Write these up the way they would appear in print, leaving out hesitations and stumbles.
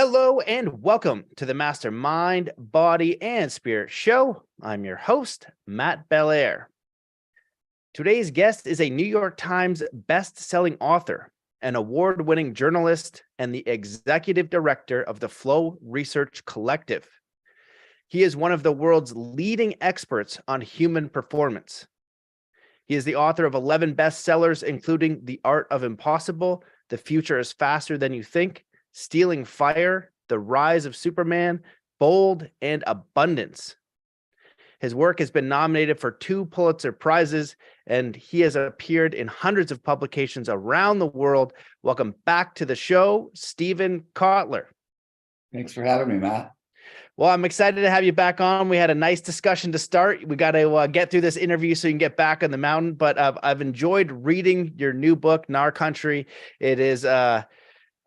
Hello and welcome to the Mastermind, Body, and Spirit Show. I'm your host, Matt Belair. Today's guest is a New York Times best-selling author, an award-winning journalist, and the executive director of the Flow Research Collective. He is one of the world's leading experts on human performance. He is the author of 11 bestsellers, including The Art of Impossible, The Future is Faster Than You Think, Stealing Fire, The Rise of Superman, Bold, and Abundance. His work has been nominated for 2 Pulitzer Prizes, and he has appeared in hundreds of publications around the world. Welcome back to the show, Stephen Kotler. Thanks for having me, Matt. Well, I'm excited to have you back on. We had a nice discussion to start. We got to get through this interview so you can get back on the mountain, but I've enjoyed reading your new book, Gnar Country. It is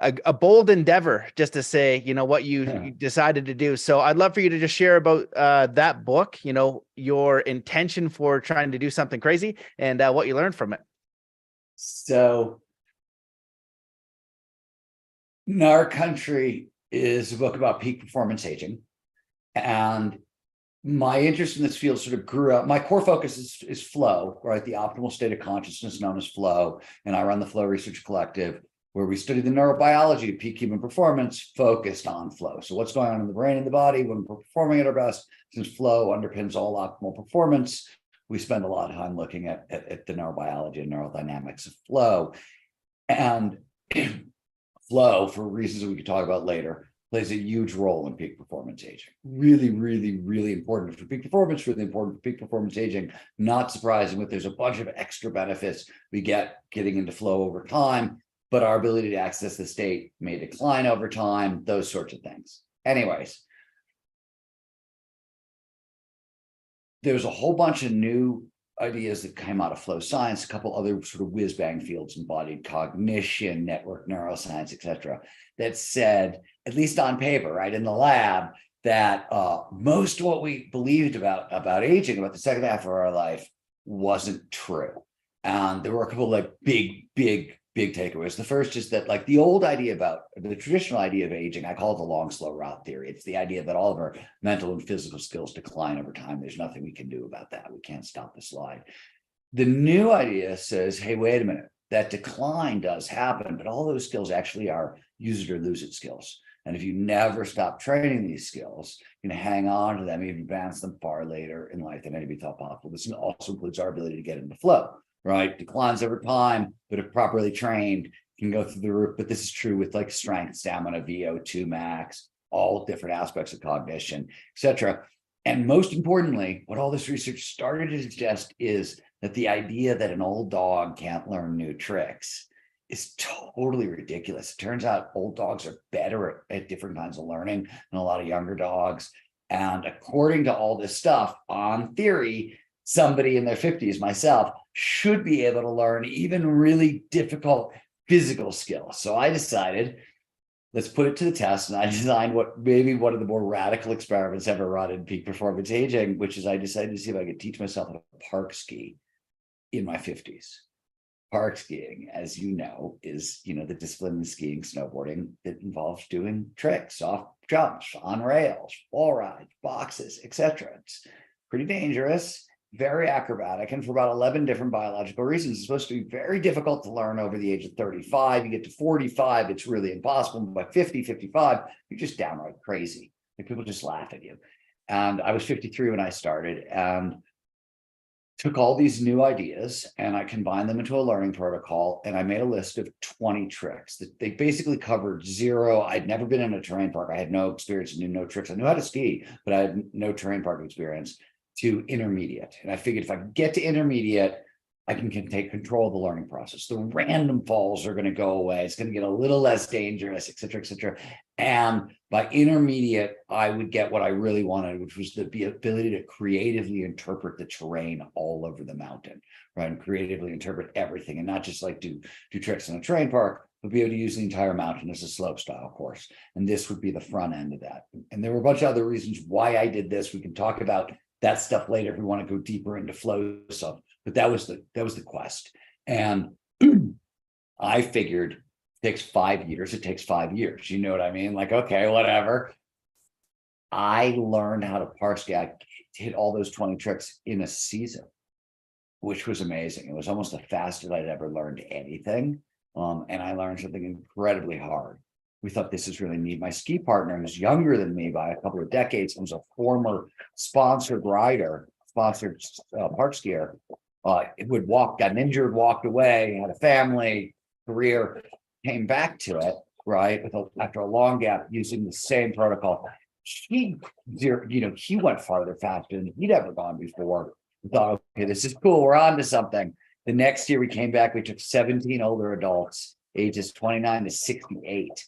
a bold endeavor, just to say, what you decided to do. So I'd love for you to just share about that book, your intention for trying to do something crazy and what you learned from it. So Gnar Country is a book about peak performance aging. And my interest in this field sort of grew up. My core focus is flow, right? The optimal state of consciousness known as flow. And I run the Flow Research Collective, where we study the neurobiology of peak human performance focused on flow. So what's going on in the brain and the body when we're performing at our best, since flow underpins all optimal performance, we spend a lot of time looking at the neurobiology and neurodynamics of flow. And flow, for reasons that we could talk about later, plays a huge role in peak performance aging. Really, really, really important for peak performance, really important for peak performance aging. Not surprising, but there's a bunch of extra benefits we get getting into flow over time, but our ability to access the state may decline over time, those sorts of things. Anyways, there's a whole bunch of new ideas that came out of flow science, a couple other sort of whiz-bang fields, embodied cognition, network neuroscience, etc., that said, at least on paper, right, in the lab, that most of what we believed about aging, about the second half of our life, wasn't true. And there were a couple of big takeaways. The first is that the old idea about the traditional idea of aging, I call it the long, slow route theory. It's the idea that all of our mental and physical skills decline over time. There's nothing we can do about that. We can't stop the slide. The new idea says, hey, wait a minute, that decline does happen, but all those skills actually are use it or lose it skills. And if you never stop training these skills, you can hang on to them, even advance them far later in life than anybody thought possible. This also includes our ability to get into flow. Right, declines over time, but if properly trained, can go through the roof. But this is true with strength, stamina, VO2 max, all different aspects of cognition, etc. And most importantly, what all this research started to suggest is that the idea that an old dog can't learn new tricks is totally ridiculous. It turns out old dogs are better at different kinds of learning than a lot of younger dogs. And according to all this stuff, on theory, somebody in their 50s, myself, should be able to learn even really difficult physical skills. So I decided, let's put it to the test. And I designed what maybe one of the more radical experiments ever run in peak performance aging, which is I decided to see if I could teach myself how to park ski in my 50s. Park skiing, as you know, is the discipline in skiing, snowboarding that involves doing tricks, off jumps, on rails, wall rides, boxes, etc. It's pretty dangerous, very acrobatic, and for about 11 different biological reasons. It's supposed to be very difficult to learn over the age of 35. You get to 45, it's really impossible. By 50, 55, you're just downright crazy. People just laugh at you. And I was 53 when I started, and took all these new ideas and I combined them into a learning protocol, and I made a list of 20 tricks that they basically covered zero. I'd never been in a terrain park. I had no experience, knew no tricks. I knew how to ski, but I had no terrain park experience, to intermediate. And I figured if I get to intermediate, I can take control of the learning process. The random falls are going to go away. It's going to get a little less dangerous, et cetera, et cetera. And by intermediate, I would get what I really wanted, which was the ability to creatively interpret the terrain all over the mountain, right? And creatively interpret everything, and not just do tricks in a terrain park, but be able to use the entire mountain as a slope style course. And this would be the front end of that. And there were a bunch of other reasons why I did this. We can talk about that stuff later if we want to go deeper into flow stuff. But that was the quest. And I figured takes 5 years, it takes 5 years. You know what I mean? Like, okay, whatever. I learned how to parse gag, hit all those 20 tricks in a season, which was amazing. It was almost the fastest I'd ever learned anything. And I learned something incredibly hard. We thought this is really neat. My ski partner, who's younger than me by a couple of decades, and was a former sponsored rider, sponsored park skier, would walk, got injured, walked away, had a family, career, came back to it, right? After a long gap using the same protocol. He went farther faster than he'd ever gone before. We thought, okay, this is cool. We're on to something. The next year we came back, we took 17 older adults, ages 29 to 68.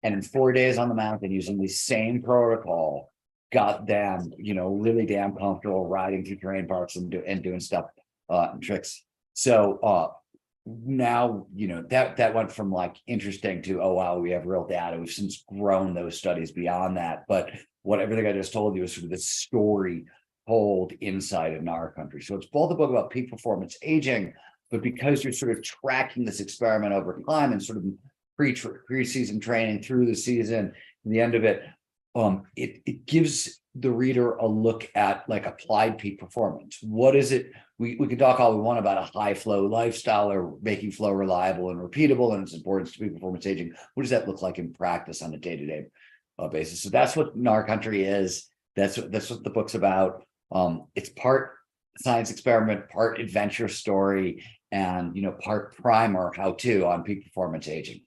And in 4 days on the mountain, using the same protocol, got them, really damn comfortable riding through terrain parks and doing stuff and tricks. So now, that went from like interesting to, oh, wow, we have real data. We've since grown those studies beyond that. But everything I just told you is sort of the story told inside of Gnar country. So it's both a book about peak performance aging, but because you're sort of tracking this experiment over time and sort of pre-season training through the season, and the end of it, it gives the reader a look at like applied peak performance. What is it? We can talk all we want about a high flow lifestyle or making flow reliable and repeatable and its importance to peak performance aging. What does that look like in practice on a day-to-day basis? So that's what Gnar country is. That's what the book's about. It's part science experiment, part adventure story, and part primer how-to on peak performance aging.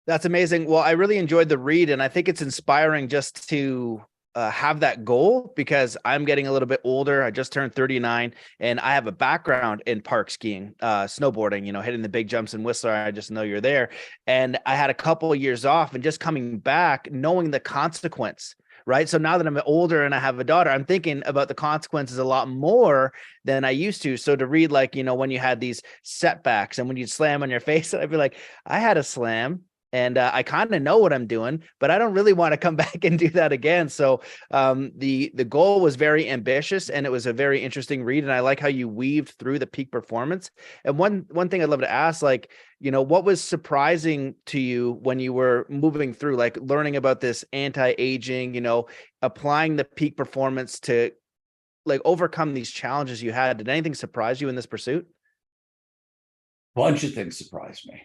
That's amazing. Well, I really enjoyed the read, and I think it's inspiring just to have that goal, because I'm getting a little bit older. I just turned 39, and I have a background in park skiing, snowboarding, hitting the big jumps in Whistler. I just know you're there. And I had a couple of years off, and just coming back, knowing the consequence. Right. So now that I'm older and I have a daughter, I'm thinking about the consequences a lot more than I used to. So to read, like, when you had these setbacks and when you'd slam on your face, I'd be like, I had a slam. And I kind of know what I'm doing, but I don't really want to come back and do that again. So the goal was very ambitious, and it was a very interesting read. And I like how you weaved through the peak performance. And one thing I'd love to ask, like, what was surprising to you when you were moving through, like learning about this anti-aging, applying the peak performance to like overcome these challenges you had? Did anything surprise you in this pursuit? Bunch of things surprised me.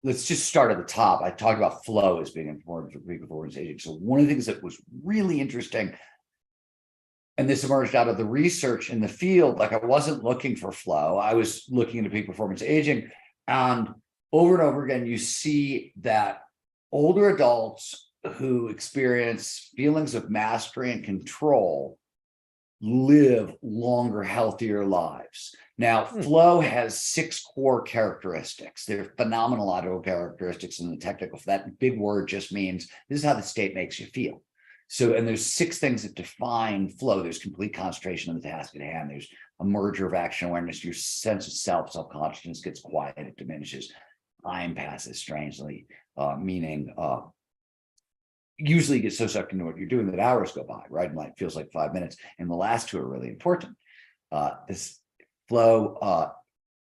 Let's just start at the top. I talked about flow as being important for peak performance aging. So one of the things that was really interesting, and this emerged out of the research in the field, like I wasn't looking for flow, I was looking into peak performance aging. And over again, you see that older adults who experience feelings of mastery and control live longer, healthier lives. Now, flow has 6 core characteristics. They're phenomenal auto characteristics in the technical. That big word just means this is how the state makes you feel. So, and there's 6 things that define flow. There's complete concentration on the task at hand. There's a merger of action awareness. Your sense of self-consciousness gets quiet, it diminishes. Time passes strangely, meaning usually you get so sucked into what you're doing that hours go by, right? And it feels like 5 minutes. And the last 2 are really important. This flow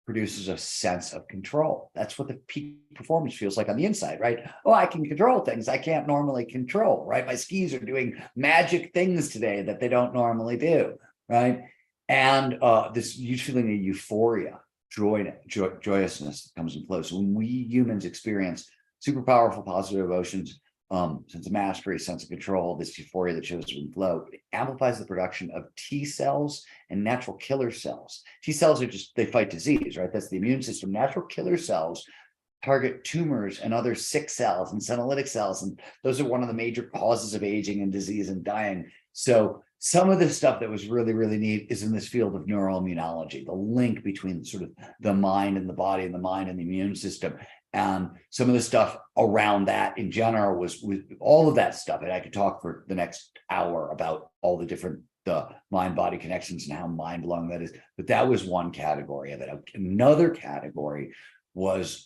produces a sense of control. That's what the peak performance feels like on the inside, right? Oh, I can control things I can't normally control, right? My skis are doing magic things today that they don't normally do, right? And this huge feeling of euphoria, joyousness that comes in flow. So when we humans experience super powerful positive emotions, sense of mastery, sense of control, this euphoria that shows in flow, it amplifies the production of T cells and natural killer cells. T cells are they fight disease, right? That's the immune system. Natural killer cells target tumors and other sick cells and senolytic cells. And those are one of the major causes of aging and disease and dying. So some of the stuff that was really, really neat is in this field of neuroimmunology, the link between sort of the mind and the body and the mind and the immune system. And some of the stuff around that in general was with all of that stuff. And I could talk for the next hour about all the different mind-body connections and how mind-blowing that is. But that was one category of it. Another category was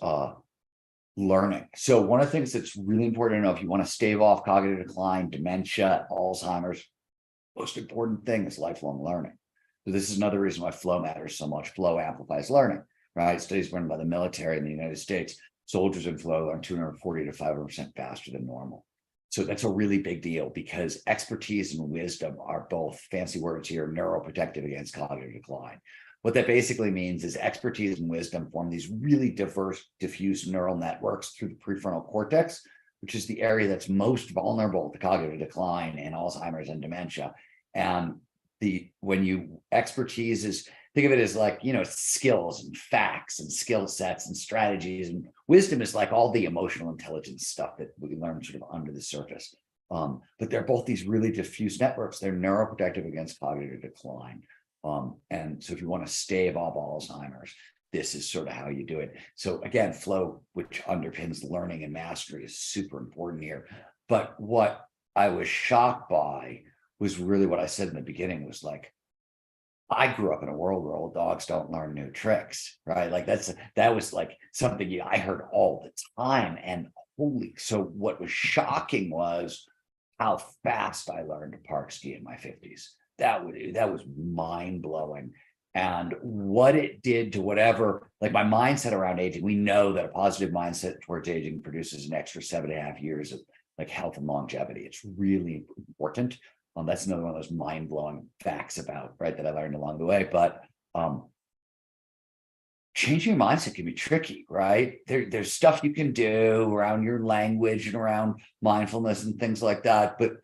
learning. So one of the things that's really important to know if you want to stave off cognitive decline, dementia, Alzheimer's, most important thing is lifelong learning. So this is another reason why flow matters so much. Flow amplifies learning. right? Studies run by the military in the United States, soldiers in flow learn 240 to 500% faster than normal. So that's a really big deal because expertise and wisdom are both, fancy words here, neuroprotective against cognitive decline. What that basically means is expertise and wisdom form these really diverse, diffuse neural networks through the prefrontal cortex, which is the area that's most vulnerable to cognitive decline and Alzheimer's and dementia. And when you expertise is, think of it as like, skills and facts and skill sets and strategies, and wisdom is like all the emotional intelligence stuff that we learn sort of under the surface. But they're both these really diffuse networks. They're neuroprotective against cognitive decline. And so if you want to stave off Alzheimer's, this is sort of how you do it. So again, flow, which underpins learning and mastery, is super important here. But what I was shocked by was really what I said in the beginning was like, I grew up in a world where old dogs don't learn new tricks, right? Like that was like something I heard all the time. And so what was shocking was how fast I learned to park ski in my 50s. That was mind blowing. And what it did to whatever, like my mindset around aging, we know that a positive mindset towards aging produces an extra 7.5 years of like health and longevity. It's really important. That's another one of those mind-blowing facts about, right, that I learned along the way. But changing your mindset can be tricky, right? There's stuff you can do around your language and around mindfulness and things like that. But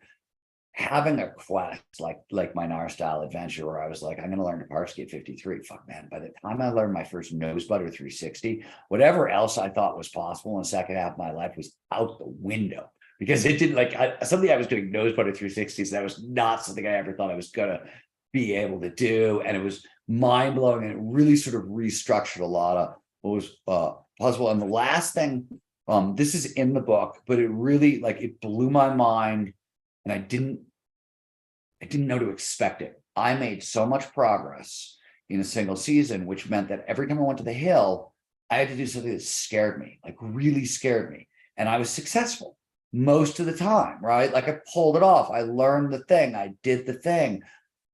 having a quest like my Gnar style adventure where I was like, I'm going to learn to park ski at 53. Fuck, man. By the time I learned my first nose butter 360, whatever else I thought was possible in the second half of my life was out the window. Because it didn't something I was doing nose butter 360s. That was not something I ever thought I was going to be able to do. And it was mind blowing. And it really sort of restructured a lot of what was possible. And the last thing, this is in the book, but it really it blew my mind. And I didn't know to expect it. I made so much progress in a single season, which meant that every time I went to the hill, I had to do something that scared me, like really scared me. And I was successful most of the time, right? Like I pulled it off. I learned the thing. I did the thing,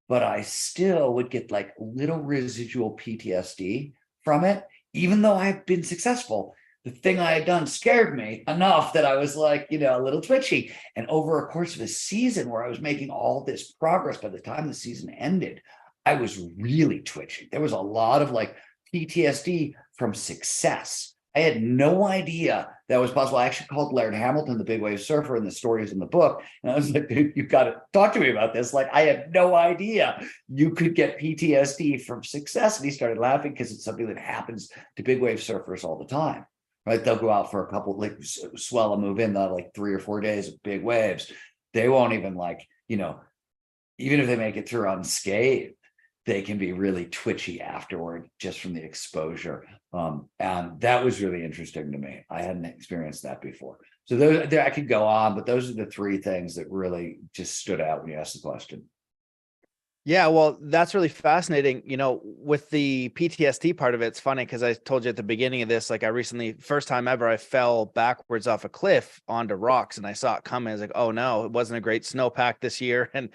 but I still would get like little residual PTSD from it. Even though I've been successful, the thing I had done scared me enough that I was like, a little twitchy. And over a course of a season where I was making all this progress, by the time the season ended, I was really twitchy. There was a lot of like PTSD from success. I had no idea that was possible. I actually called Laird Hamilton, the big wave surfer, and the story is in the book. And I was like, dude, you've got to talk to me about this. Like, I had no idea you could get PTSD from success. And he started laughing because it's something that happens to big wave surfers all the time, right? They'll go out for a couple, like swell and move in, they'll like 3 or 4 days of big waves. They won't even even if they make it through unscathed, they can be really twitchy afterward just from the exposure. And that was really interesting to me. I hadn't experienced that before. So there I could go on, but those are the 3 things that really just stood out when you asked the question. Yeah, well, that's really fascinating. With the PTSD part of it, it's funny because I told you at the beginning of this, like I recently, first time ever, I fell backwards off a cliff onto rocks and I saw it coming. I was like, oh no, it wasn't a great snowpack this year. And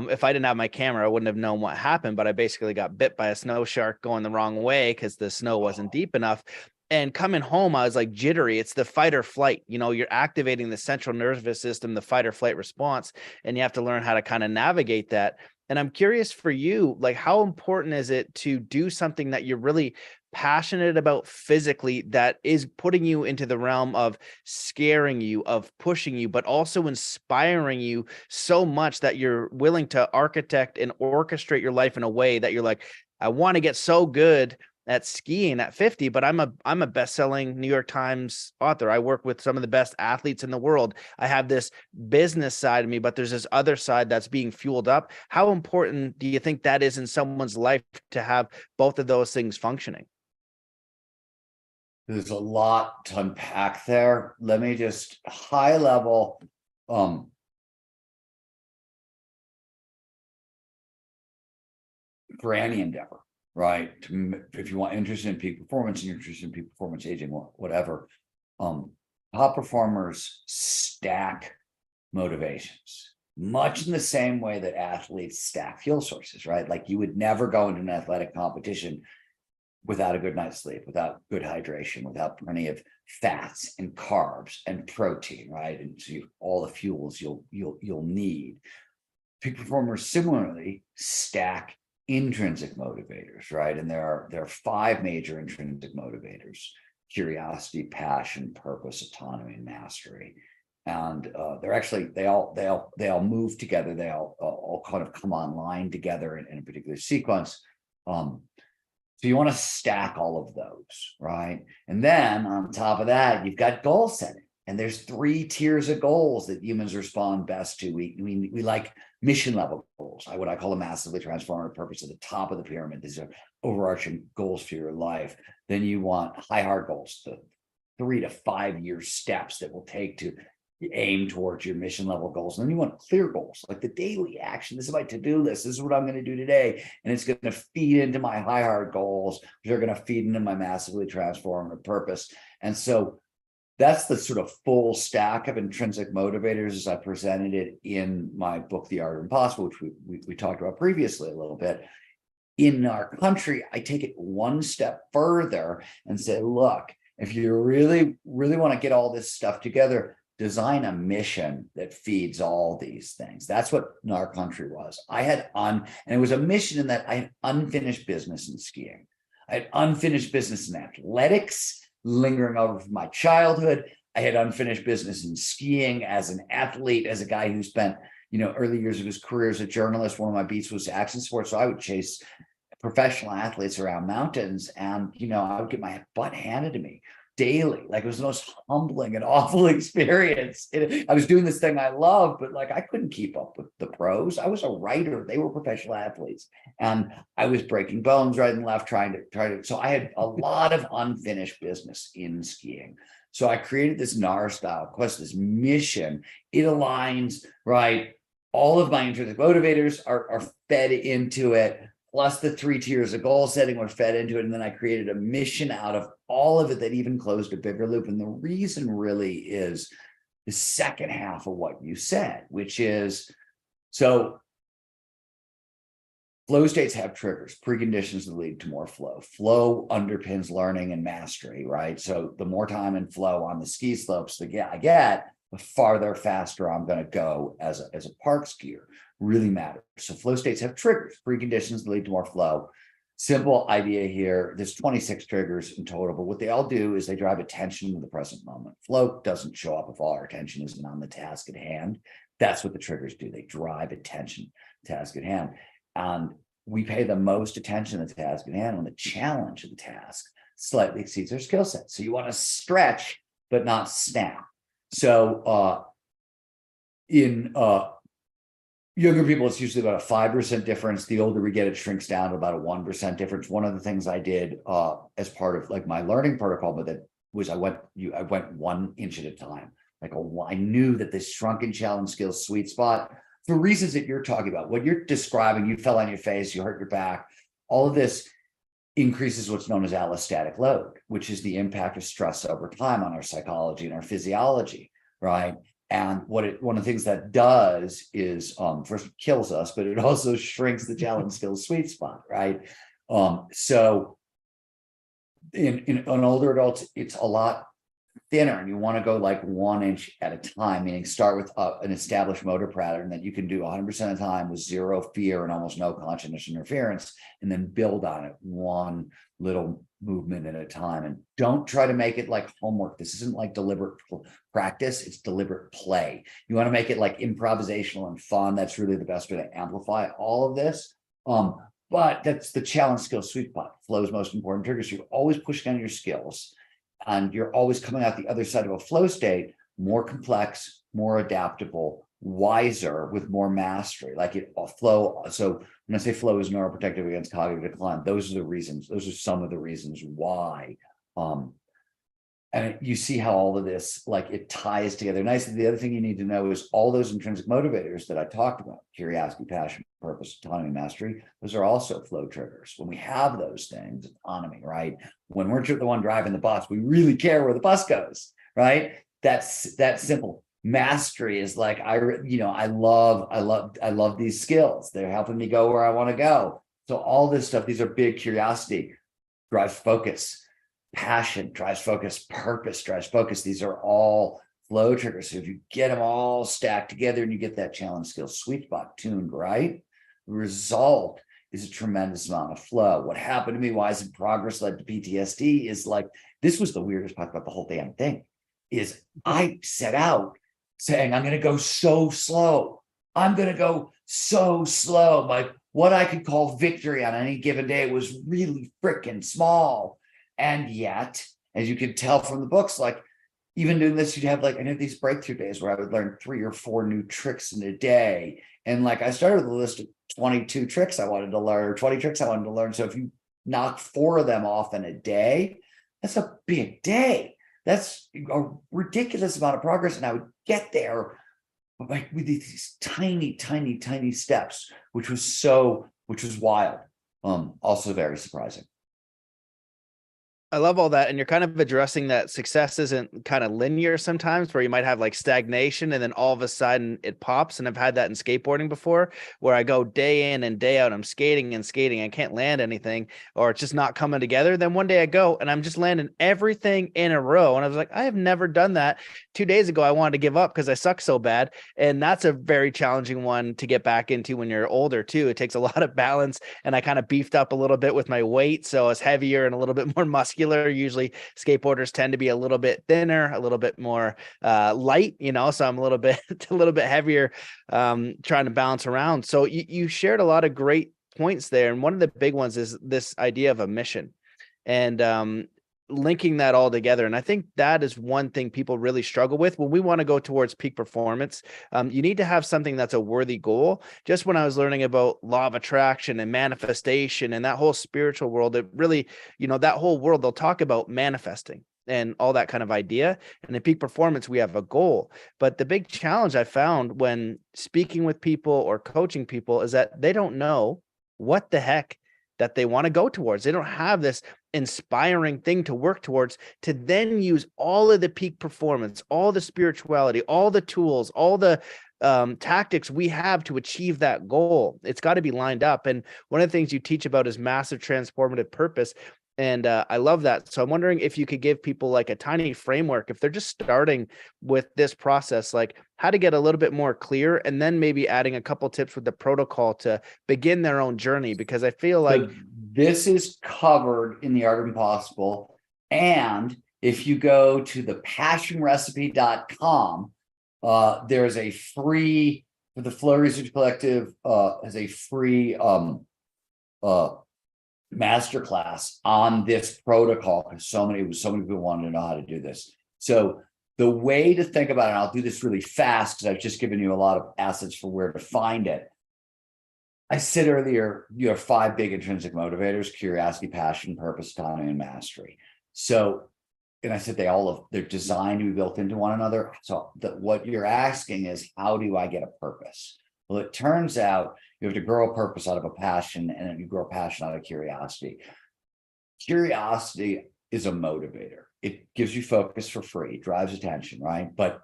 if I didn't have my camera, I wouldn't have known what happened, but I basically got bit by a snow shark going the wrong way because the snow wasn't deep enough. And coming home, I was like jittery. It's the fight or flight. You're activating the central nervous system, the fight or flight response, and you have to learn how to kind of navigate that. And I'm curious for you, like, how important is it to do something that you're really passionate about physically that is putting you into the realm of scaring you, of pushing you, but also inspiring you so much that you're willing to architect and orchestrate your life in a way that you're like, I want to get so good at skiing at 50, but I'm a best-selling New York Times author. I work with some of the best athletes in the world. I have this business side of me, but there's this other side that's being fueled up. How important do you think that is in someone's life to have both of those things functioning? There's a lot to unpack there. Let me just high level, for any endeavor, right? If you want interest in peak performance and you're interested in peak performance, aging, whatever, top performers stack motivations, much in the same way that athletes stack fuel sources, right? Like you would never go into an athletic competition without a good night's sleep, without good hydration, without plenty of fats and carbs and protein, right? And so all the fuels you'll need. Peak performers similarly stack intrinsic motivators, right? And there are 5 major intrinsic motivators: curiosity, passion, purpose, autonomy, and mastery. And they're actually they all move together. They all kind of come online together in a particular sequence. So you want to stack all of those, right? And then on top of that, you've got goal setting. And there's 3 tiers of goals that humans respond best to. We like mission level goals. What I call a massively transformative purpose at the top of the pyramid. These are overarching goals for your life. Then you want high hard goals, the 3 to 5 year steps that will take to aim towards your mission level goals. And then you want clear goals, like the daily action. This is my to-do list. This is what I'm going to do today. And it's going to feed into my high hard goals, which are going to feed into my massively transformative purpose. And so that's the sort of full stack of intrinsic motivators as I presented it in my book, The Art of Impossible, which we talked about previously a little bit. In our country, I take it one step further and say, look, if you really, really want to get all this stuff together, design a mission that feeds all these things. That's what Gnar country was. And it was a mission in that I had unfinished business in skiing. I had unfinished business in athletics, lingering over from my childhood. I had unfinished business in skiing as an athlete, as a guy who spent, early years of his career as a journalist. One of my beats was action sports. So I would chase professional athletes around mountains, and, I would get my butt handed to me daily. Like, it was the most humbling and awful experience. I was doing this thing I love, but I couldn't keep up with the pros. I was a writer. They were professional athletes. And I was breaking bones right and left trying to. So I had a lot of unfinished business in skiing. So I created this Gnar style quest, this mission. It aligns, right? All of my intrinsic motivators are fed into it. Plus the 3 tiers of goal setting were fed into it. And then I created a mission out of all of it that even closed a bigger loop. And the reason really is the second half of what you said, which is, so flow states have triggers, preconditions that lead to more flow. Flow underpins learning and mastery, right? So the more time in flow on the ski slopes that I get, the farther, faster I'm going to go as a park skier. Really matters. So flow states have triggers, preconditions that lead to more flow. Simple idea here. There's 26 triggers in total, but what they all do is they drive attention to the present moment. Flow doesn't show up if all our attention isn't on the task at hand. That's what the triggers do. They drive attention to the task at hand. And we pay the most attention to the task at hand when the challenge of the task slightly exceeds our skill set. So you want to stretch, but not snap. So in younger people, it's usually about a 5% difference. The older we get, it shrinks down to about a 1% difference. One of the things I did as part of my learning protocol, but that was I went 1 inch at a time. I knew that this shrunken challenge skills sweet spot, for reasons that you're talking about, what you're describing, you fell on your face, you hurt your back, all of this increases what's known as allostatic load, which is the impact of stress over time on our psychology and our physiology, right? And one of the things that does is first it kills us, but it also shrinks the challenge skills sweet spot, right? So in older adults, it's a lot thinner, and you want to go 1 inch at a time, meaning start with an established motor pattern that you can do 100% of the time with zero fear and almost no conscious interference, and then build on it one little movement at a time. And don't try to make it like homework. This isn't like deliberate practice, it's deliberate play. You want to make it like improvisational and fun. That's really the best way to amplify all of this. But that's the challenge skill sweet spot. Flow's most important trigger. So you're always pushing on your skills, and you're always coming out the other side of a flow state more complex, more adaptable, wiser, with more mastery. Flow. So when I say flow is neuroprotective against cognitive decline, those are the reasons. Those are some of the reasons why. And you see how all of this, it ties together nicely. The other thing you need to know is all those intrinsic motivators that I talked about, curiosity, passion, purpose, autonomy, mastery, those are also flow triggers. When we have those things, autonomy, right? When we're the one driving the bus, we really care where the bus goes, right? That's simple. Mastery is I love these skills. They're helping me go where I want to go. So all this stuff, these are big curiosity. drives focus, passion drives focus, purpose drives focus. These are all flow triggers. So if you get them all stacked together and you get that challenge skill sweet spot tuned right, the result is a tremendous amount of flow. What happened to me, why is it progress led to PTSD, is like, this was the weirdest part about the whole damn thing, is I set out saying, I'm going to go so slow. I'm going to go so slow. Like what I could call victory on any given day was really freaking small. And yet, as you can tell from the books, like even doing this, you'd have like, I know these breakthrough days where I would learn 3 or 4 new tricks in a day. And like, I started with a list of 22 tricks I wanted to learn, or 20 tricks I wanted to learn. So if you knock 4 of them off in a day, that's a big day. That's a ridiculous amount of progress. And I would get there like with these tiny, tiny, tiny steps, which was wild. Also very surprising. I love all that. And you're kind of addressing that success isn't kind of linear sometimes, where you might have like stagnation and then all of a sudden it pops. And I've had that in skateboarding before, where I go day in and day out, I'm skating and skating. I can't land anything, or it's just not coming together. Then one day I go and I'm just landing everything in a row. And I was like, I have never done that. 2 days ago, I wanted to give up because I suck so bad. And that's a very challenging one to get back into when you're older too. It takes a lot of balance. And I kind of beefed up a little bit with my weight. So I was heavier and a little bit more muscular. Usually skateboarders tend to be a little bit thinner, a little bit more light, so I'm a little bit heavier, trying to balance around. So you shared a lot of great points there. And one of the big ones is this idea of a mission and linking that all together. And I think that is one thing people really struggle with when we want to go towards peak performance. You need to have something that's a worthy goal. Just when I was learning about law of attraction and manifestation and that whole spiritual world, it really, that whole world, they'll talk about manifesting and all that kind of idea. And in peak performance, we have a goal. But the big challenge I found when speaking with people or coaching people is that they don't know what the heck that they want to go towards. They don't have this inspiring thing to work towards, to then use all of the peak performance, all the spirituality, all the tools, all the tactics we have to achieve that goal. It's got to be lined up. And one of the things you teach about is massive transformative purpose. And I love that. So I'm wondering if you could give people like a tiny framework, if they're just starting with this process, like how to get a little bit more clear, and then maybe adding a couple tips with the protocol to begin their own journey. Because I feel like this is covered in The Art of Impossible. And if you go to the passionrecipe.com, there's a free, for the Flow Research Collective, has a free masterclass on this protocol, because so many people wanted to know how to do this. So the way to think about it, and I'll do this really fast because I've just given you a lot of assets for where to find it. I said earlier, you have 5 big intrinsic motivators: curiosity, passion, purpose, autonomy, and mastery. So, and I said they're designed to be built into one another. So what you're asking is, how do I get a purpose? Well, it turns out you have to grow a purpose out of a passion, and then you grow a passion out of curiosity. Curiosity is a motivator. It gives you focus for free, drives attention, right? But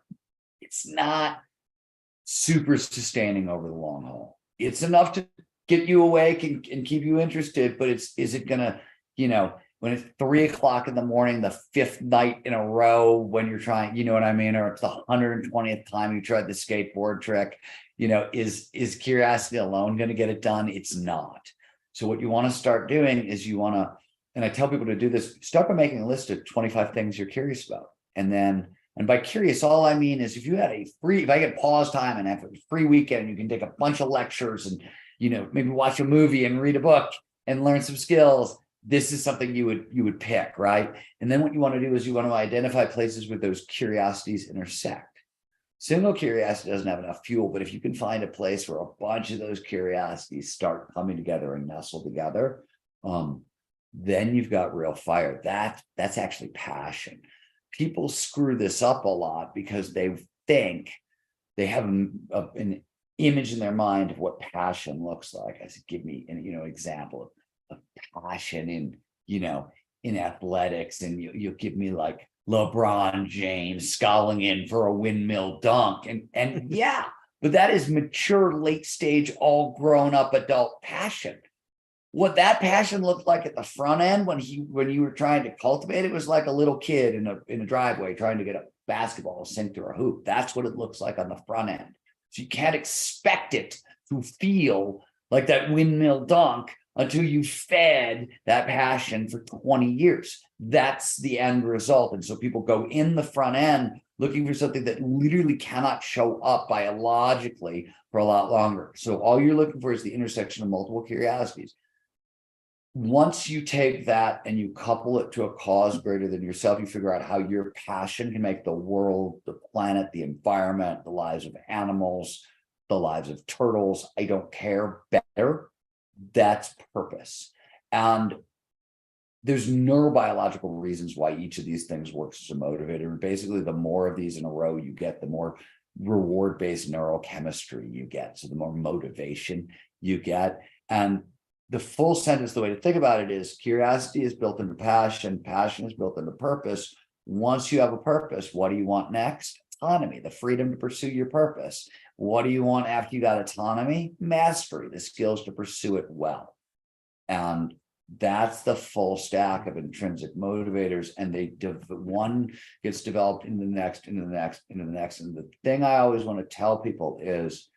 it's not super sustaining over the long haul. It's enough to get you awake and keep you interested, but is it gonna, when it's 3 o'clock in the morning, the 5th night in a row when you're trying, you know what I mean? Or it's the 120th time you tried the skateboard trick, is curiosity alone going to get it done? It's not. So what you want to start doing is and I tell people to do this, start by making a list of 25 things you're curious about. And by curious, all I mean is if I get pause time and have a free weekend, you can take a bunch of lectures and, maybe watch a movie and read a book and learn some skills. This is something you would pick, right? And then what you want to do is you want to identify places where those curiosities intersect. Single curiosity doesn't have enough fuel, but if you can find a place where a bunch of those curiosities start coming together and nestle together, then you've got real fire. That's actually passion. People screw this up a lot because they think they have an image in their mind of what passion looks like. I said, give me an example of passion in athletics, and you'll give me like LeBron James sculling in for a windmill dunk, and yeah, but that is mature, late stage, all grown up adult passion. What that passion looked like at the front end when you were trying to cultivate it was like a little kid in a driveway trying to get a basketball sink through a hoop. That's what it looks like on the front end. So you can't expect it to feel like that windmill dunk until you fed that passion for 20 years. That's the end result. And so people go in the front end looking for something that literally cannot show up biologically for a lot longer. So all you're looking for is the intersection of multiple curiosities. Once you take that and you couple it to a cause greater than yourself, you figure out how your passion can make the world, the planet, the environment, the lives of animals, the lives of turtles, I don't care, better. That's purpose. And there's neurobiological reasons why each of these things works as a motivator. And basically, the more of these in a row you get, the more reward-based neurochemistry you get. So the more motivation you get. And the full sentence, the way to think about it is curiosity is built into passion. Passion is built into purpose. Once you have a purpose, what do you want next? Autonomy, the freedom to pursue your purpose. What do you want after you got autonomy? Mastery, the skills to pursue it well. And that's the full stack of intrinsic motivators. And one gets developed into the next, into the next, into the next. And the thing I always want to tell people is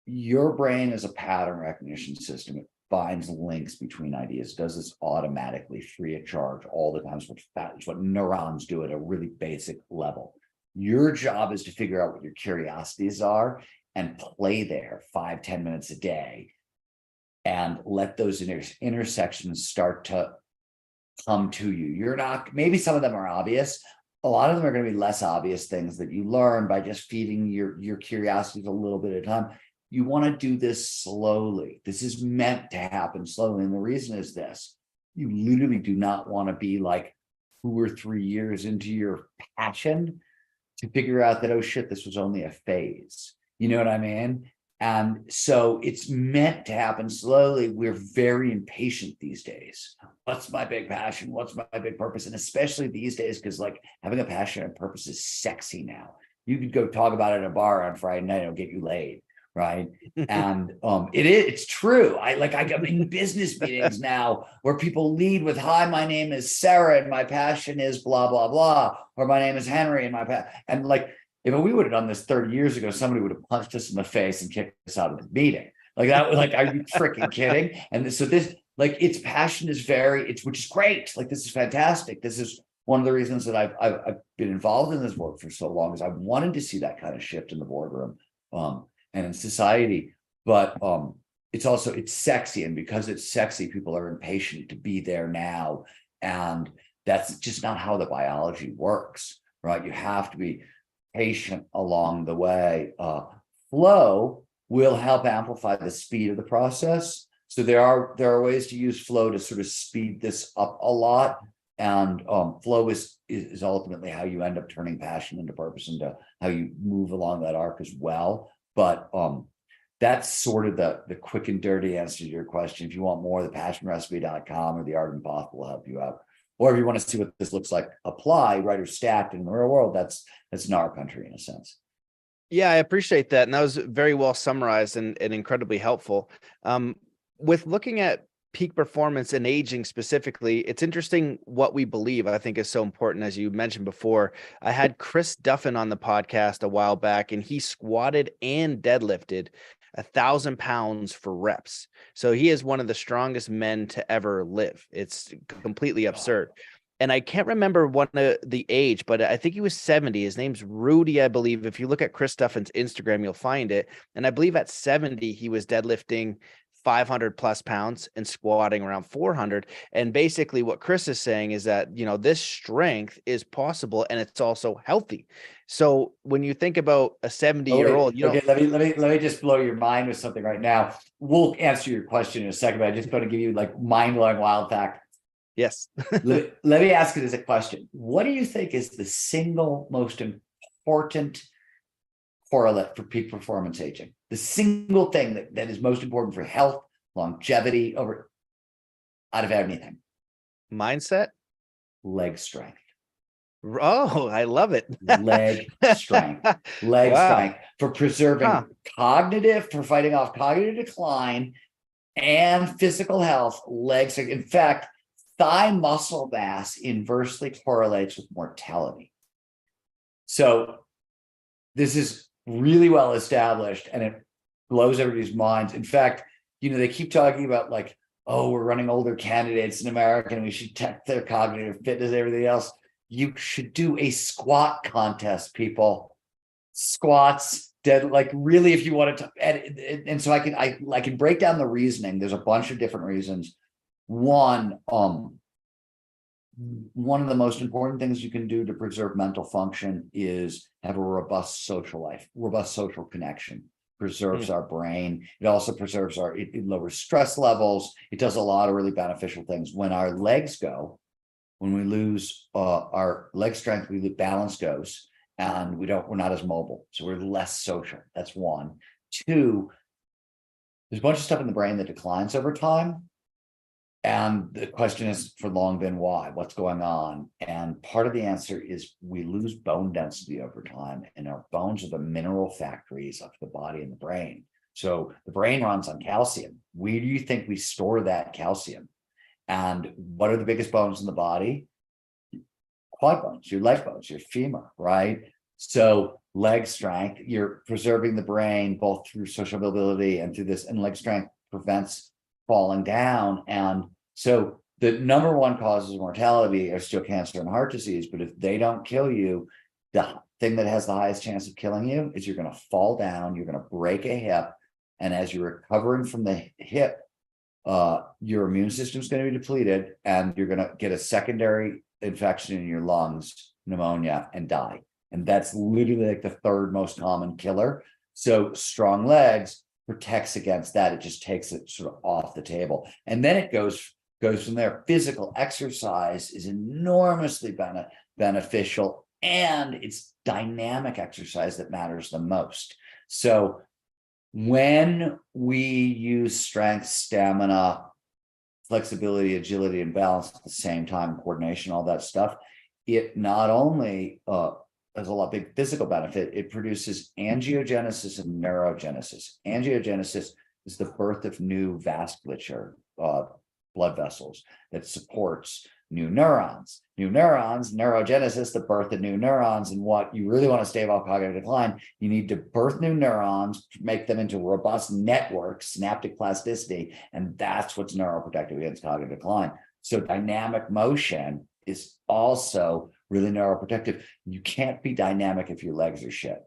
your brain is a pattern recognition system. It finds links between ideas, does this automatically, free of charge all the time. It's what neurons do at a really basic level. Your job is to figure out what your curiosities are and play there 5-10 minutes a day and let those intersections start to come to you. You're not, maybe some of them are obvious. A lot of them are going to be less obvious things that you learn by just feeding your curiosities a little bit at a time. You want to do this slowly. This is meant to happen slowly. And the reason is this: you literally do not want to be like 2 or 3 years into your passion to figure out that, oh shit, this was only a phase. You know what I mean? And so it's meant to happen slowly. We're very impatient these days. What's my big passion? What's my big purpose? And especially these days, because like having a passion and purpose is sexy now. You could go talk about it at a bar on Friday night, it'll get you laid. Right. And it's true. I'm in business meetings now where people lead with, hi, my name is Sarah and my passion is blah, blah, blah. Or my name is Henry and like, if we would have done this 30 years ago, somebody would have punched us in the face and kicked us out of the meeting. Like that, like, are you freaking kidding? And so this, like, its passion is which is great. Like, this is fantastic. This is one of the reasons that I've been involved in this work for so long, is I wanted to see that kind of shift in the boardroom. And in society, but it's sexy, and because it's sexy, people are impatient to be there now, and that's just not how the biology works, right? You have to be patient along the way. Flow will help amplify the speed of the process. So there are ways to use flow to sort of speed this up a lot, and flow is ultimately how you end up turning passion into purpose, into how you move along that arc as well. But that's sort of the quick and dirty answer to your question. If you want more, thepassionrecipe.com or the Art of Impossible will help you out. Or if you want to see what this looks like apply, right, or stacked in the real world, that's Gnar country in a sense. Yeah, I appreciate that. And that was very well summarized and incredibly helpful. With looking at peak performance and aging specifically, it's interesting what we believe, I think, is so important. As you mentioned before, I had Chris Duffin on the podcast a while back, and he squatted and deadlifted 1,000 pounds for reps. So he is one of the strongest men to ever live. It's completely absurd. And I can't remember the age, but I think he was 70. His name's Rudy, I believe. If you look at Chris Duffin's Instagram, you'll find it. And I believe at 70, he was deadlifting 500 plus pounds and squatting around 400. And basically what Chris is saying is that, this strength is possible and it's also healthy. So when you think about a 70-year-old, let me just blow your mind with something right now. We'll answer your question in a second, but I just going to give you like mind-blowing wild fact. Yes. let me ask it as a question. What do you think is the single most important correlate for peak performance aging? The single thing that is most important for health, longevity, out of anything? Mindset? Leg strength. Oh, I love it. Leg strength, leg Wow. strength for preserving Huh. cognitive, for fighting off cognitive decline and physical health, leg strength. In fact, thigh muscle mass inversely correlates with mortality. So this is really well established and it blows everybody's minds. In fact, they keep talking about like, oh, we're running older candidates in America and we should check their cognitive fitness and everything else. You should do a squat contest, people. Squats, dead, like really, if you wanted to, and so I can break down the reasoning. There's a bunch of different reasons. One of the most important things you can do to preserve mental function is have a robust social life, robust social connection. Preserves our brain. It also preserves it lowers stress levels. It does a lot of really beneficial things. When our legs go, when we lose our leg strength, we lose balance goes, and we're not as mobile. So we're less social. That's one. Two, there's a bunch of stuff in the brain that declines over time. And the question is for long been why? What's going on? And part of the answer is we lose bone density over time, and our bones are the mineral factories of the body and the brain. So the brain runs on calcium. Where do you think we store that calcium? And what are the biggest bones in the body? Quad bones, your leg bones, your femur, right? So leg strength, you're preserving the brain both through social mobility and through this, and leg strength prevents falling down. And so the number one causes of mortality are still cancer and heart disease. But if they don't kill you, the thing that has the highest chance of killing you is you're going to fall down, you're going to break a hip. And as you're recovering from the hip, your immune system is going to be depleted, and you're going to get a secondary infection in your lungs, pneumonia, and die. And that's literally like the third most common killer. So strong legs protects against that. It just takes it sort of off the table. And then it goes from there. Physical exercise is enormously beneficial, and it's dynamic exercise that matters the most. So when we use strength, stamina, flexibility, agility, and balance at the same time, coordination, all that stuff, it not only has a lot of big physical benefit, it produces angiogenesis and neurogenesis. Angiogenesis is the birth of new vasculature, blood vessels that supports new neurons. New neurons, neurogenesis, the birth of new neurons. And what you really want to stave off cognitive decline, you need to birth new neurons, make them into robust networks, synaptic plasticity, and that's what's neuroprotective against cognitive decline. So dynamic motion is also really neuroprotective. You can't be dynamic if your legs are shit,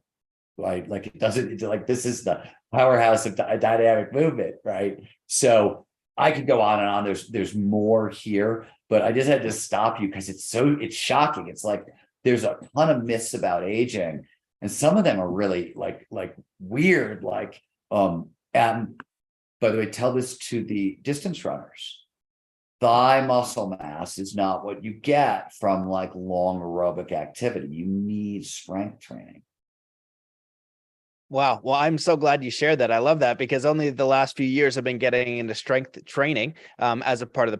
right? Like it doesn't, it's like this is the powerhouse of dynamic movement, right? So I could go on and on. There's more here, but I just had to stop you because it's shocking. It's like there's a ton of myths about aging, and some of them are really like weird. And by the way, tell this to the distance runners. Thigh muscle mass is not what you get from like long aerobic activity. You need strength training. Wow. Well, I'm so glad you shared that. I love that because only the last few years I've been getting into strength training as a part of the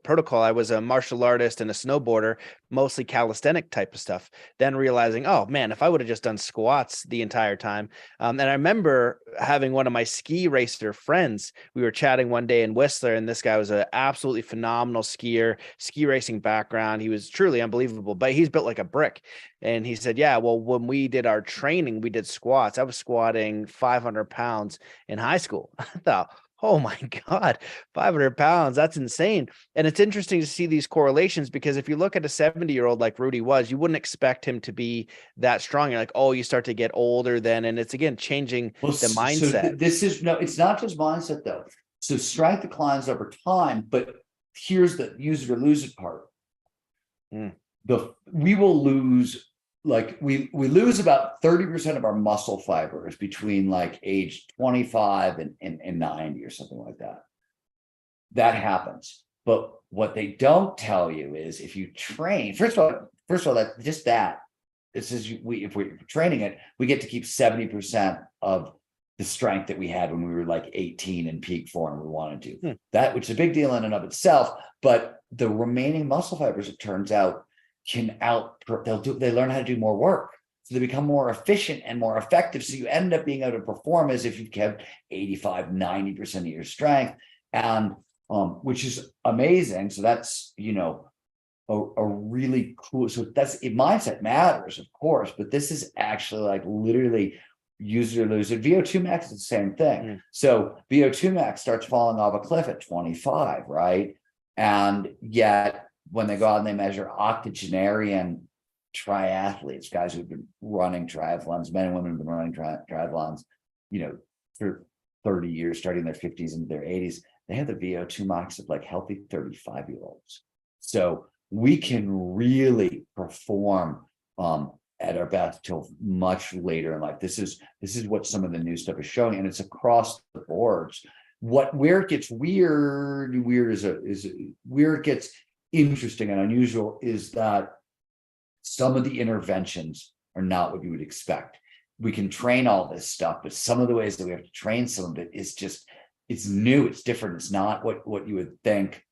protocol. I was a martial artist and a snowboarder, mostly calisthenic type of stuff. Then realizing, oh man, if I would have just done squats the entire time. And I remember having one of my ski racer friends. We were chatting one day in Whistler, and this guy was an absolutely phenomenal skier, ski racing background. He was truly unbelievable, but he's built like a brick. And he said, yeah, well, when we did our training, we did squats. I was squatting 500 pounds in high school. I thought, oh my God, 500 pounds. That's insane. And it's interesting to see these correlations because if you look at a 70-year-old like Rudy was, you wouldn't expect him to be that strong. You're like, oh, you start to get older then. And it's again, changing the mindset. This is it's not just mindset though. So strength declines over time, but here's the use it or lose it part. We will lose, like we lose about 30% of our muscle fibers between like age 25 and 90 or something like that. That happens. But what they don't tell you is if you train, first of all, this is if we're training it, we get to keep 70% of the strength that we had when we were like 18 in peak form we wanted to. That, which is a big deal in and of itself, but the remaining muscle fibers, it turns out, they learn how to do more work. So they become more efficient and more effective. So you end up being able to perform as if you've kept 85, 90% of your strength, and which is amazing. So that's, a really cool, so that's mindset matters, of course, but this is actually like literally use it or lose it. VO2 max is the same thing. So VO2 max starts falling off a cliff at 25, right? And yet when they go out and they measure octogenarian triathletes, guys who've been running triathlons, men and women have been running triathlons, for 30 years, starting in their 50s and their 80s, they have the VO2 max of like healthy 35-year-olds. So we can really perform at our best till much later in life. This is what some of the new stuff is showing, and it's across the boards. Where it gets weird is where it gets interesting and unusual is that some of the interventions are not what you would expect. We can train all this stuff, but some of the ways that we have to train some of it is just, it's new, it's different, it's not what you would think.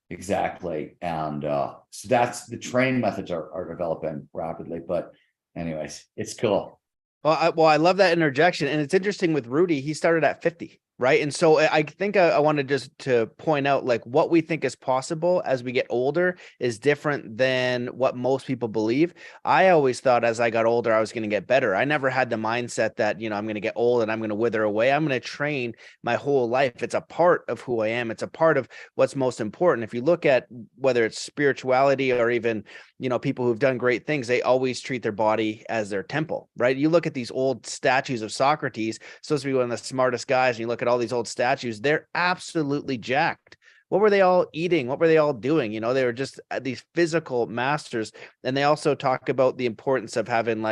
Exactly. And so that's the training methods are developing rapidly. But anyways, it's cool. Well, I love that interjection. And it's interesting with Rudy, he started at 50. Right. And so I think I wanted just to point out, like, what we think is possible as we get older is different than what most people believe. I always thought as I got older, I was going to get better. I never had the mindset that, I'm going to get old and I'm going to wither away. I'm going to train my whole life. It's a part of who I am. It's a part of what's most important. If you look at whether it's spirituality or even, people who've done great things, they always treat their body as their temple, right? You look at these old statues of Socrates, supposed to be one of the smartest guys, and you look at all these old statues, they're absolutely jacked. What were they all eating? What were they all doing? They were just these physical masters. And they also talk about the importance of having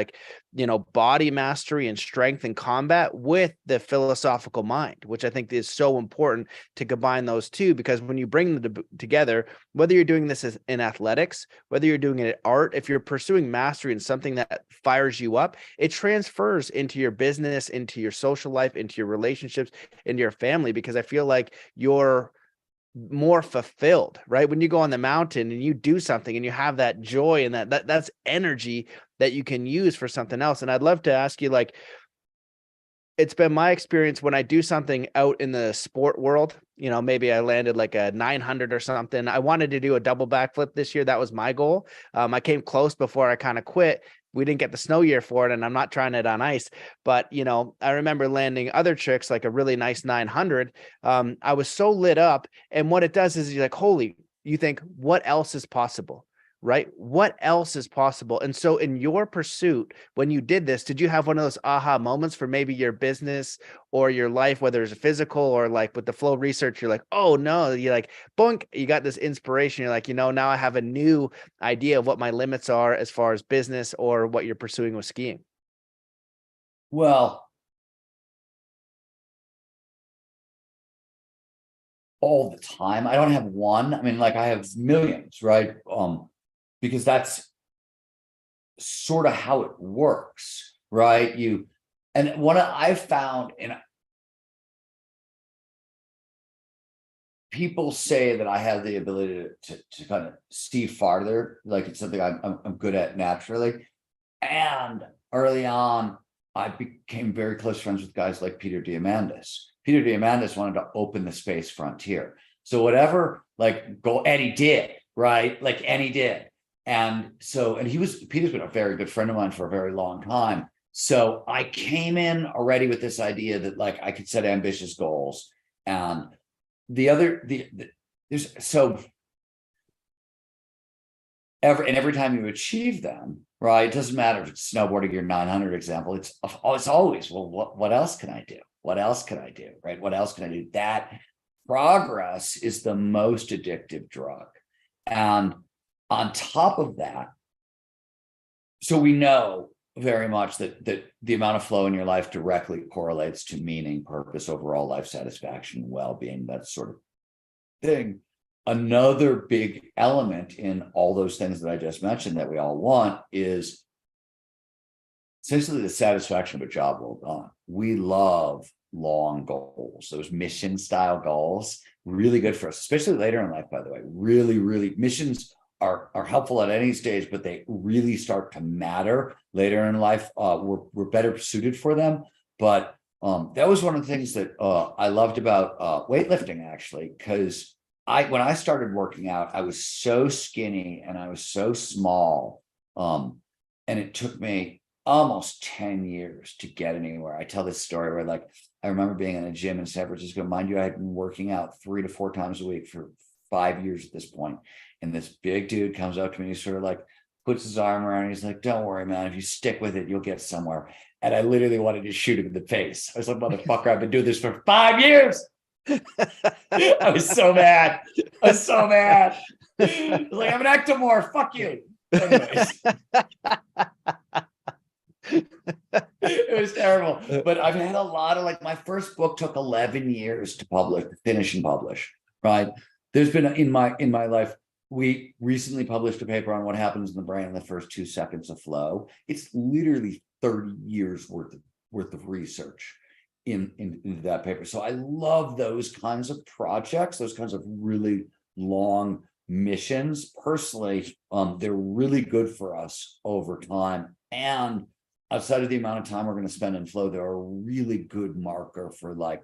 body mastery and strength and combat with the philosophical mind, which I think is so important to combine those two, because when you bring them together, whether you're doing this in athletics, whether you're doing it in art, if you're pursuing mastery in something that fires you up, it transfers into your business, into your social life, into your relationships, into your family, because I feel like you're more fulfilled, right? When you go on the mountain and you do something and you have that joy and that's energy that you can use for something else. And I'd love to ask you, it's been my experience when I do something out in the sport world, maybe I landed like a 900 or something. I wanted to do a double backflip this year. That was my goal. I came close before I kind of quit. We didn't get the snow year for it, and I'm not trying it on ice, but I remember landing other tricks, like a really nice 900. I was so lit up. And what it does is you're like, you think, what else is possible? Right? What else is possible? And so in your pursuit, when you did this, did you have one of those aha moments for maybe your business or your life, whether it's physical or like with the flow research, you're like, oh no, you're like, boink, you got this inspiration. You're like, now I have a new idea of what my limits are as far as business or what you're pursuing with skiing. Well, all the time. I don't have one. I mean, I have millions, right? Because that's sort of how it works, right? And what I've found, and people say that I have the ability to kind of see farther, like it's something I'm good at naturally. And early on, I became very close friends with guys like Peter Diamandis. Peter Diamandis wanted to open the space frontier. So whatever, Eddie did, right? And he did. And Peter's been a very good friend of mine for a very long time. So I came in already with this idea that I could set ambitious goals. And every time you achieve them, right? It doesn't matter if it's snowboarding your 900 example. It's always, well, what else can I do? What else can I do? Right? What else can I do? That progress is the most addictive drug. And on top of that, so we know very much that the amount of flow in your life directly correlates to meaning, purpose, overall life satisfaction, well-being, that sort of thing. Another big element in all those things that I just mentioned that we all want is essentially the satisfaction of a job well done. We love long goals, those mission style goals, really good for us, especially later in life, by the way. Really, really, missions are helpful at any stage, but they really start to matter later in life. We're better suited for them. But that was one of the things that I loved about weightlifting, actually, because when I started working out, I was so skinny and I was so small. And it took me almost 10 years to get anywhere. I tell this story where, like, I remember being in a gym in San Francisco. Mind you, I had been working out 3 to 4 times a week for 5 years at this point. And this big dude comes up to me and he sort of like puts his arm around me. He's like, don't worry, man. If you stick with it, you'll get somewhere. And I literally wanted to shoot him in the face. I was like, motherfucker, I've been doing this for 5 years. I was so mad. I was so mad. I was like, I'm an ectomorph. Fuck you. Anyways. It was terrible. But I've had a lot of, like, my first book took 11 years to finish and publish, right? There's been in my life, we recently published a paper on what happens in the brain in the first 2 seconds of flow. It's literally 30 years worth of research in that paper. So I love those kinds of projects, those kinds of really long missions. Personally, they're really good for us over time. And outside of the amount of time we're going to spend in flow, they're a really good marker for, like,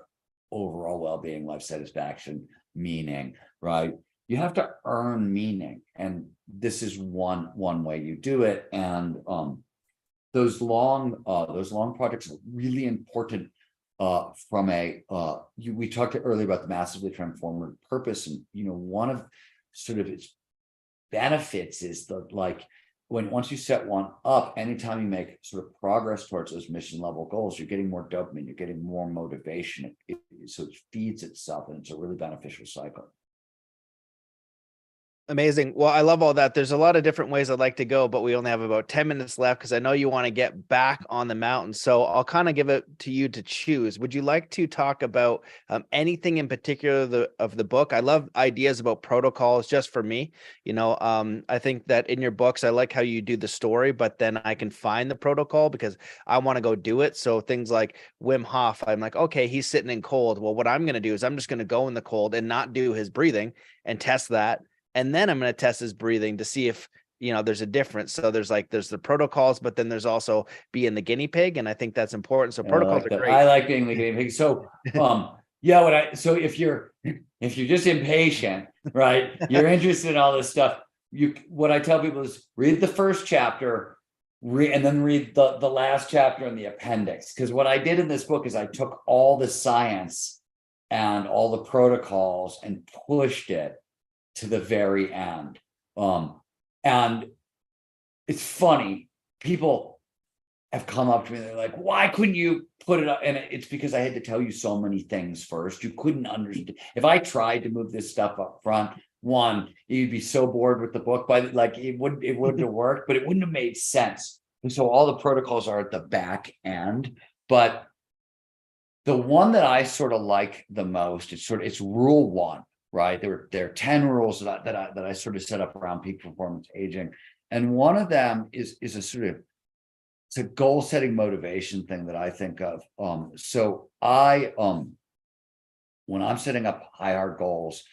overall well-being, life satisfaction, meaning, right? You have to earn meaning, and this is one way you do it. And those long projects are really important from we talked earlier about the massively transformative purpose, and one of sort of its benefits is once you set one up, anytime you make sort of progress towards those mission level goals, you're getting more dopamine, you're getting more motivation. So it feeds itself, and it's a really beneficial cycle. Amazing. Well, I love all that. There's a lot of different ways I'd like to go, but we only have about 10 minutes left because I know you want to get back on the mountain. So I'll kind of give it to you to choose. Would you like to talk about anything in particular of the book? I love ideas about protocols just for me. I think that in your books, I like how you do the story, but then I can find the protocol because I want to go do it. So things like Wim Hof, I'm like, okay, he's sitting in cold. Well, what I'm going to do is I'm just going to go in the cold and not do his breathing and test that. And then I'm going to test his breathing to see if, there's a difference. So there's the protocols, but then there's also being the guinea pig. And I think that's important. So protocols are great. I like being the guinea pig. So, so if you're just impatient, right, you're interested in all this stuff, what I tell people is read the first chapter, and then read the last chapter in the appendix. Because what I did in this book is I took all the science and all the protocols and pushed it to the very end. And it's funny, people have come up to me, they're like, why couldn't you put it up? And it's because I had to tell you so many things first. You couldn't understand. If I tried to move this stuff up front, you'd be so bored with the book, but it wouldn't have worked, but it wouldn't have made sense. And so all the protocols are at the back end. But the one that I sort of like the most, it's rule 1. Right. There are 10 rules that I sort of set up around peak performance aging. And one of them is it's a goal setting motivation thing that I think of. So I when I'm setting up hard goals,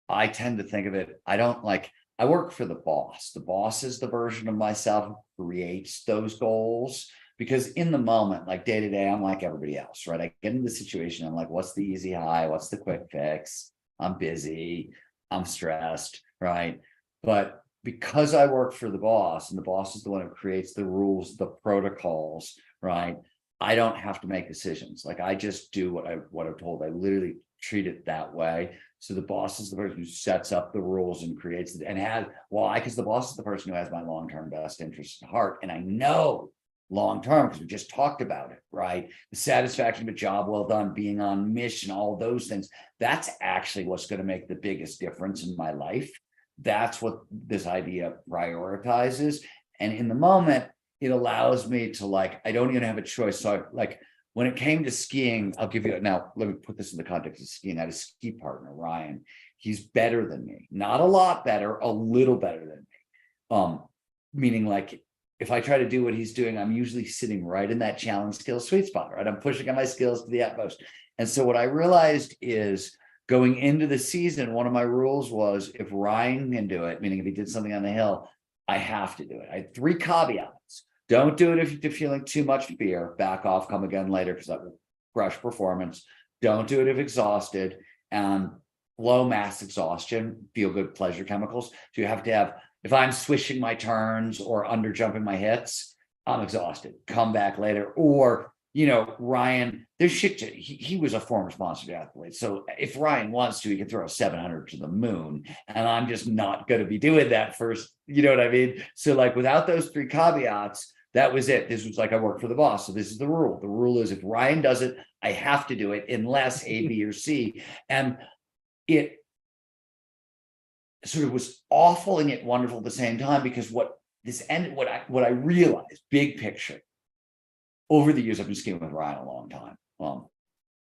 I tend to think of it, I work for the boss. The boss is the version of myself who creates those goals. Because in the moment, like day to day, I'm like everybody else, right? I get into the situation, I'm like, what's the easy high? What's the quick fix? I'm busy, I'm stressed, right? But because I work for the boss, and the boss is the one who creates the rules, the protocols, right? I don't have to make decisions. Like, I just do what I'm told. I literally treat it that way. So the boss is the person who sets up the rules and creates it, and because the boss is the person who has my long-term best interest at heart. And I know long-term, because we just talked about it, right? The satisfaction of a job well done, being on mission, all those things, that's actually what's going to make the biggest difference in my life. That's what this idea prioritizes. And in the moment, it allows me to, I don't even have a choice. So when it came to skiing, let me put this in the context of skiing. I had a ski partner, Ryan. He's better than me, not a lot better, a little better than me. Meaning, if I try to do what he's doing, I'm usually sitting right in that challenge skill sweet spot, right? I'm pushing on my skills to the utmost. And so what I realized is going into the season, one of my rules was if Ryan can do it, meaning if he did something on the hill, I have to do it. I had 3 caveats. Don't do it if you're feeling too much fear. Back off, come again later, because that will crush performance. Don't do it if exhausted. And low mass exhaustion, feel good pleasure chemicals. So you have to have, if I'm swishing my turns or under jumping my hits, I'm exhausted. Come back later. Or, Ryan, there's shit. He was a former sponsored athlete. So if Ryan wants to, he can throw a 700 to the moon. And I'm just not going to be doing that first. You know what I mean? So like without those 3 caveats, that was it. This was like, I work for the boss. So this is the rule. The rule is if Ryan does it, I have to do it unless A, B, or C. And it sort of was awful and yet wonderful at the same time, because what I realized, big picture, over the years, I've been skiing with Ryan a long time.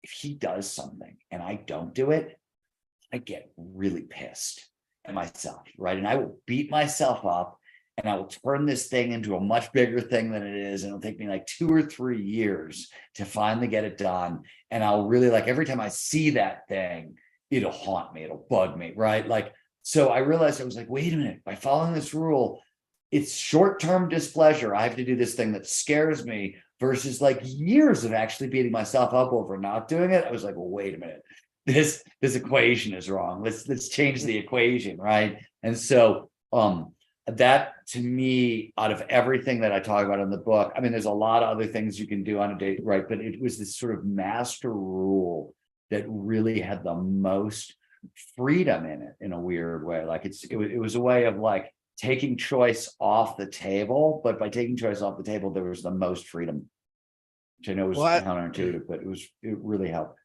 If he does something and I don't do it, I get really pissed at myself, right? And I will beat myself up and I will turn this thing into a much bigger thing than it is. And it'll take me like 2 or 3 years to finally get it done. And I'll really, like, every time I see that thing, it'll haunt me, it'll bug me, right? Like, so I realized, I was like, wait a minute, by following this rule, it's short-term displeasure. I have to do this thing that scares me versus like years of actually beating myself up over not doing it. I was like, well, wait a minute, this equation is wrong. Let's change the equation, right? And so that, to me, out of everything that I talk about in the book, I mean, there's a lot of other things you can do on a date, right? But it was this sort of master rule that really had the most freedom in it, in a weird way. Like it was a way of like taking choice off the table, but by taking choice off the table, there was the most freedom, which I know was counterintuitive, but it really helped.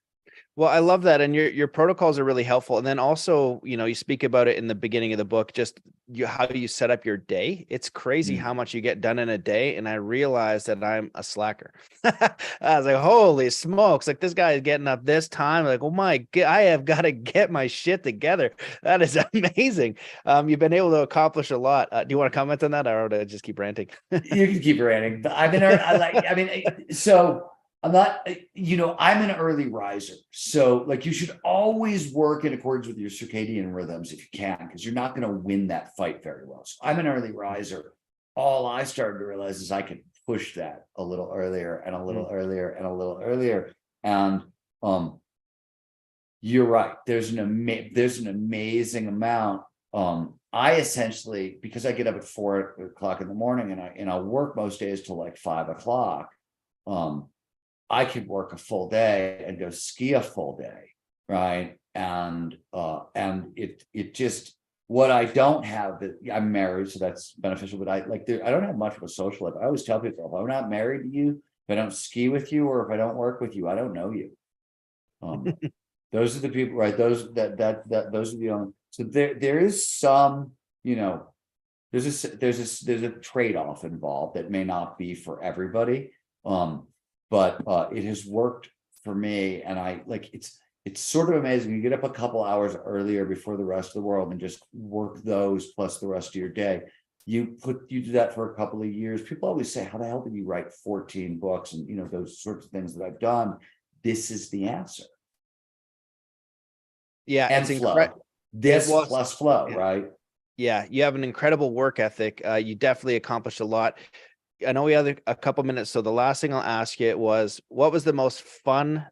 Well, I love that. And your protocols are really helpful. And then also, you speak about it in the beginning of the book, just how you set up your day. It's crazy how much you get done in a day. And I realized that I'm a slacker. I was like, holy smokes, like this guy is getting up this time. Like, oh my God, I have got to get my shit together. That is amazing. You've been able to accomplish a lot. Do you want to comment on that, or do I just keep ranting? You can keep ranting. But so I'm not, I'm an early riser. So like you should always work in accordance with your circadian rhythms if you can, because you're not going to win that fight very well. So I'm an early riser. All I started to realize is I could push that a little earlier and a little earlier and a little earlier. And you're right. There's an amazing amount. I essentially, because I get up at 4 o'clock in the morning and I work most days till like 5 o'clock. I could work a full day and go ski a full day, right? And it just, what I don't have, I'm married, so that's beneficial, but I don't have much of a social life. I always tell people, if I'm not married to you, if I don't ski with you, or if I don't work with you, I don't know you. Those are the people, right? Those are the only, so there is some, there's a trade-off involved that may not be for everybody. But it has worked for me, and it's sort of amazing. You get up a couple hours earlier before the rest of the world and just work those plus the rest of your day. You do that for a couple of years. People always say, how the hell did you write 14 books? And those sorts of things that I've done. This is the answer. Yeah, and it's flow. Plus flow, right? Yeah, you have an incredible work ethic. You definitely accomplished a lot. I know we have a couple minutes, so the last thing I'll ask you was, what was the most fun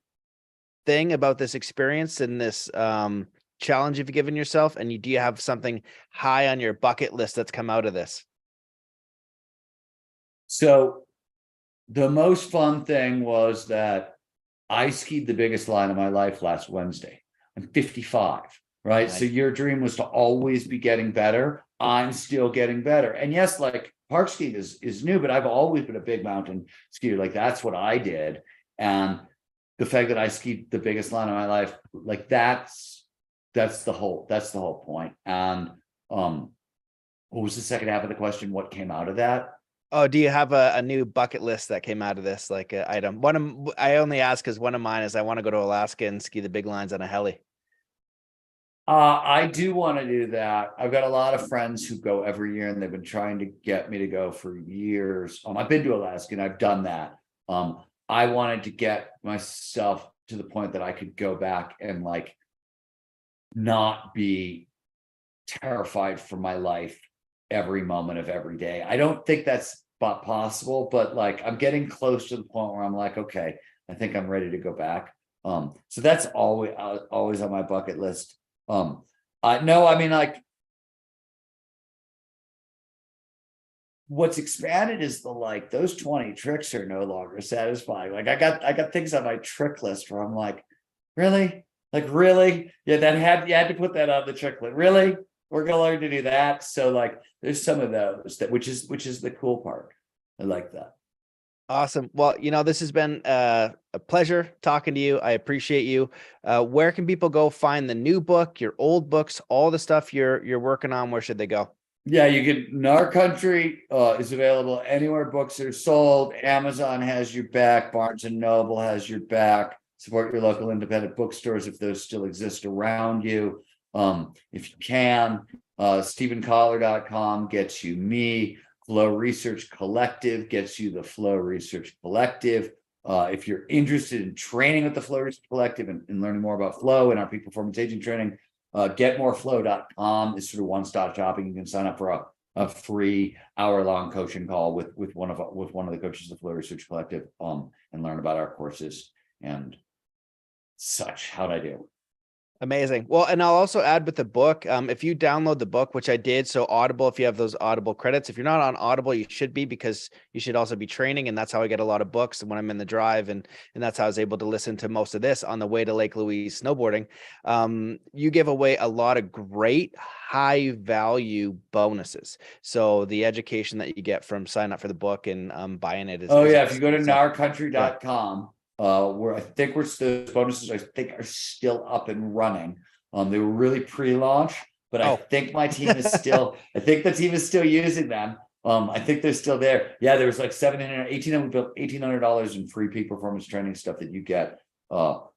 thing about this experience and this challenge you've given yourself? And do you have something high on your bucket list that's come out of this? So the most fun thing was that I skied the biggest line of my life last Wednesday. I'm 55, right? Nice. So your dream was to always be getting better. I'm still getting better. And yes, like, park skiing is new, but I've always been a big mountain skier. Like, that's what I did. And the fact that I skied the biggest line of my life, like that's the whole point. And what was the second half of the question? What came out of that? Oh, do you have a new bucket list that came out of this, like an item? I only ask because one of mine is I want to go to Alaska and ski the big lines on a heli. I do want to do that. I've got a lot of friends who go every year, and they've been trying to get me to go for years. I've been to Alaska and I've done that. I wanted to get myself to the point that I could go back and like not be terrified for my life every moment of every day. I don't think that's possible, but like I'm getting close to the point where I'm like, okay, I think I'm ready to go back. So that's always on my bucket list. No, I mean, like, what's expanded is those 20 tricks are no longer satisfying. Like I got things on my trick list where I'm like, really? Like, really? Yeah, you had to put that on the trick list. Really? We're gonna learn to do that. So like there's some of those which is the cool part. I like that. Awesome. Well, this has been a pleasure talking to you. I appreciate you. Where can people go find the new book, your old books, all the stuff you're working on? Where should they go? Yeah, you can. Gnar Country is available anywhere books are sold. Amazon has your back. Barnes and Noble has your back. Support your local independent bookstores if those still exist around you. If you can, StephenKotler.com gets you me. Flow Research Collective gets you the Flow Research Collective. If you're interested in training with the Flow Research Collective and learning more about flow and our peak performance aging training, getmoreflow.com is sort of one-stop shopping. You can sign up for a free hour-long coaching call with one of the coaches of the Flow Research Collective and learn about our courses and such. How'd I do? Amazing. Well, and I'll also add with the book, if you download the book, which I did, so Audible, if you have those Audible credits, if you're not on Audible, you should be, because you should also be training. And that's how I get a lot of books when I'm in the drive. And that's how I was able to listen to most of this on the way to Lake Louise snowboarding. You give away a lot of great high value bonuses. So the education that you get from signing up for the book and buying it is. If you go to gnarcountry.com, where I think those bonuses I think are still up and running. They were really pre-launch, but I think my team is still. I think the team is still using them. I think they're still there. Yeah, there was like $1,800 in free peak performance training stuff that you get for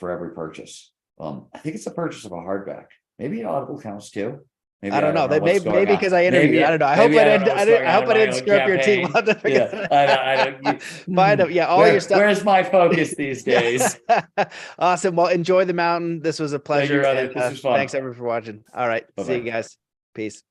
every purchase. I think it's a purchase of a hardback. Maybe an Audible counts too. Maybe, I don't know. Maybe because I interviewed. I don't know. I hope I didn't screw up your team. All your stuff. Where's my focus these days? Awesome. Well, enjoy the mountain. This was a pleasure. This was fun. Thanks everyone for watching. All right. Bye-bye. See you guys. Peace.